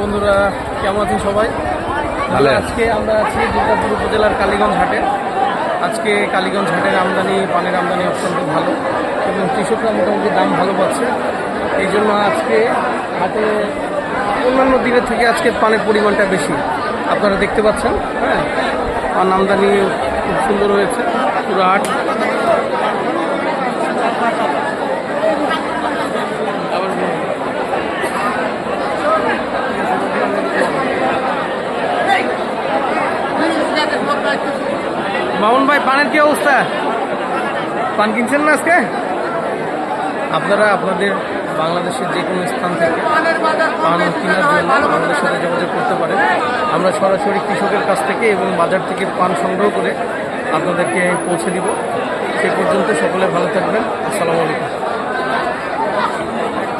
বন্ধুরা, কেমন আছেন সবাই? ভালো। আজকে আমরা আছি দুর্গাপুর উপজেলার কালীগঞ্জ হাটে। আজকে কালীগঞ্জ হাটের পানের আমদানি অত্যন্ত ভালো এবং কৃষকরা মোটামুটি দাম ভালো পাচ্ছে। এই জন্য আজকে হাটে অন্যান্য দিনের থেকে আজকে পানের পরিমাণটা বেশি আপনারা দেখতে পাচ্ছেন। হ্যাঁ, পান আমদানি খুব সুন্দর হয়েছে পুরো হাট। মামুন ভাই, পানের কি অবস্থা? পান কিনছেন না আজকে? আপনারা আপনাদের বাংলাদেশের যে কোনো স্থান থেকে পান কেনার জন্য আমাদের সাথে যোগাযোগ করতে পারেন। আমরা সরাসরি কৃষকের কাছ থেকে এবং বাজার থেকে পান সংগ্রহ করে আপনাদেরকে পৌঁছে দিব। সে পর্যন্ত সকলে ভালো থাকবেন।